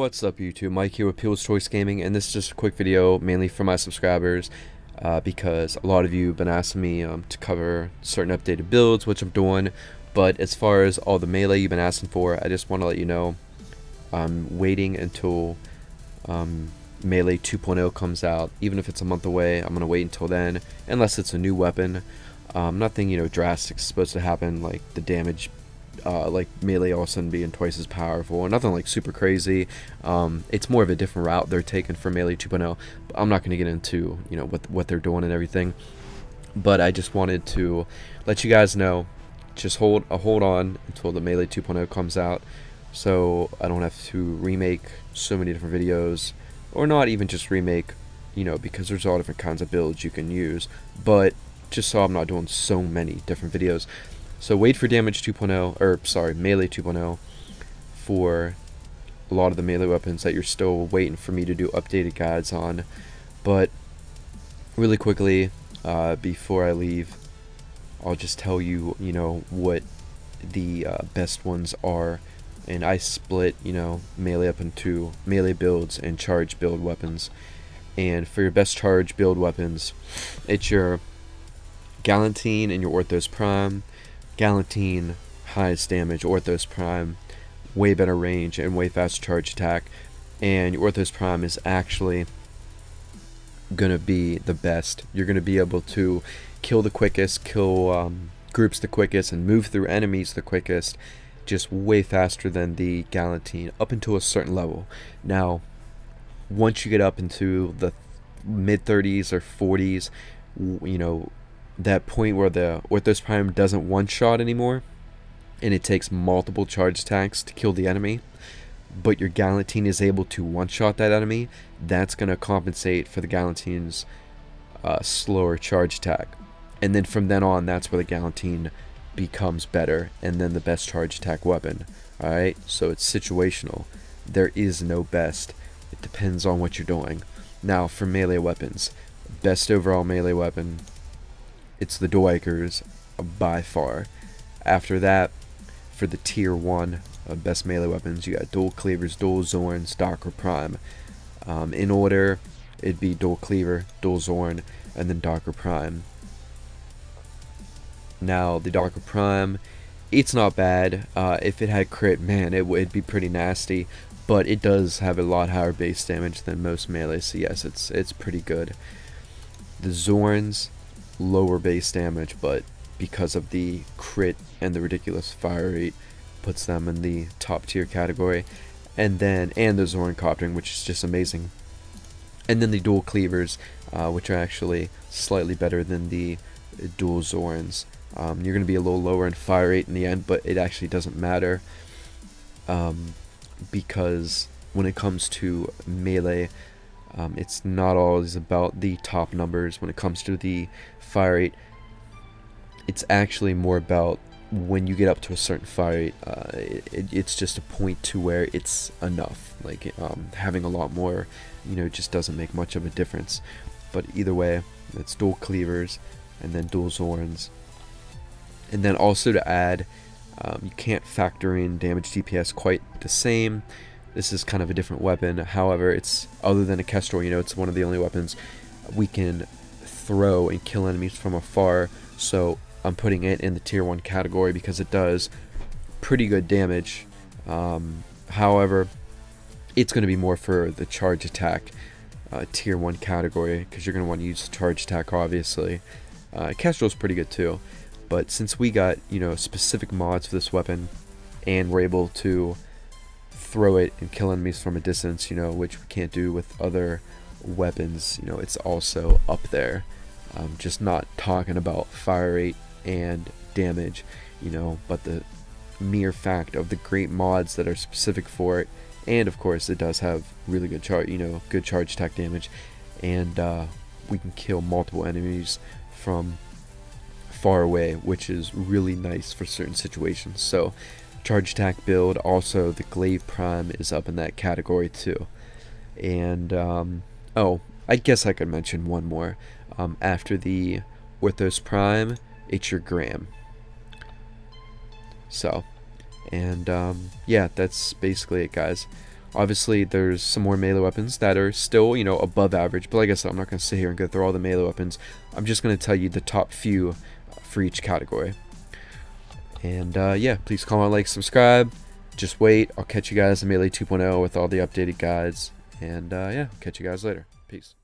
What's up YouTube, Mike here with PeoplesChoiceGaming, and this is just a quick video mainly for my subscribers because a lot of you have been asking me to cover certain updated builds, which I'm doing. But as far as all the melee you've been asking for, I just want to let you know I'm waiting until Melee 2.0 comes out. Even if it's a month away, I'm going to wait until then, unless it's a new weapon. Nothing drastic is supposed to happen, like the damage like Melee all of a sudden being twice as powerful, nothing like super crazy. It's more of a different route they're taking for Melee 2.0. I'm not going to get into what they're doing and everything, but I just wanted to let you guys know, just hold on until the Melee 2.0 comes out, so I don't have to remake so many different videos, or not even just remake, because there's all different kinds of builds you can use, but just so I'm not doing so many different videos. So wait for Damage 2.0, or sorry, Melee 2.0 for a lot of the melee weapons that you're still waiting for me to do updated guides on. But really quickly, before I leave, I'll just tell you, what the best ones are. And I split, melee up into melee builds and charge build weapons. And for your best charge build weapons, it's your Galantine and your Orthos Prime. Galantine, highest damage, Orthos Prime, way better range and way faster charge attack, and your Orthos Prime is actually gonna be the best. You're gonna be able to kill the quickest, kill groups the quickest, and move through enemies the quickest, just way faster than the Galantine, up until a certain level. Now, once you get up into the mid 30s or 40s, that point where the Orthos Prime doesn't one-shot anymore, and it takes multiple charge attacks to kill the enemy, but your Galantine is able to one-shot that enemy, that's going to compensate for the Galantine's slower charge attack. And then from then on, that's where the Galantine becomes better, and then the best charge attack weapon. Alright, so it's situational. There is no best. It depends on what you're doing. Now, for melee weapons, best overall melee weapon, it's the Duikers by far. After that, for the tier 1 best melee weapons, you got Dual Cleavers, Dual Zorns, Docker Prime. In order, it'd be Dual Cleaver, Dual Zorn, and then Docker Prime. Now, the Docker Prime, it's not bad. If it had crit, man, it'd be pretty nasty. But it does have a lot higher base damage than most melee, so yes, it's pretty good. The Zorns, lower base damage, but because of the crit and the ridiculous fire rate, puts them in the top tier category. And the Zorn coptering, which is just amazing. And then the Dual Cleavers, which are actually slightly better than the Dual Zorns. You're going to be a little lower in fire rate in the end, but it actually doesn't matter, because when it comes to melee, it's not always about the top numbers. When it comes to the fire rate, it's actually more about when you get up to a certain fire rate, it's just a point to where it's enough. Like having a lot more, just doesn't make much of a difference. But either way, it's Dual Cleavers and then Dual Zorns. And then also to add, you can't factor in damage DPS quite the same. This is kind of a different weapon. However, it's, other than a Kestrel, it's one of the only weapons we can throw and kill enemies from afar. So I'm putting it in the tier 1 category because it does pretty good damage. However, it's going to be more for the charge attack tier 1 category, because you're going to want to use charge attack, obviously. Kestrel's pretty good too. But since we got, specific mods for this weapon, and we're able to throw it and kill enemies from a distance, which we can't do with other weapons, it's also up there. Just not talking about fire rate and damage, but the mere fact of the great mods that are specific for it. And of course, it does have really good good charge attack damage, and we can kill multiple enemies from far away, which is really nice for certain situations. So charge attack build, also the Glaive Prime is up in that category too. And oh, I guess I could mention one more. After the Orthos Prime, it's your Graham. So, and yeah, that's basically it, guys. Obviously, there's some more melee weapons that are still, you know, above average. But like I said, I'm not going to sit here and go through all the melee weapons. I'm just going to tell you the top few for each category. And yeah, please comment, like, subscribe. Just wait. I'll catch you guys in Melee 2.0 with all the updated guides. And yeah, catch you guys later. Peace.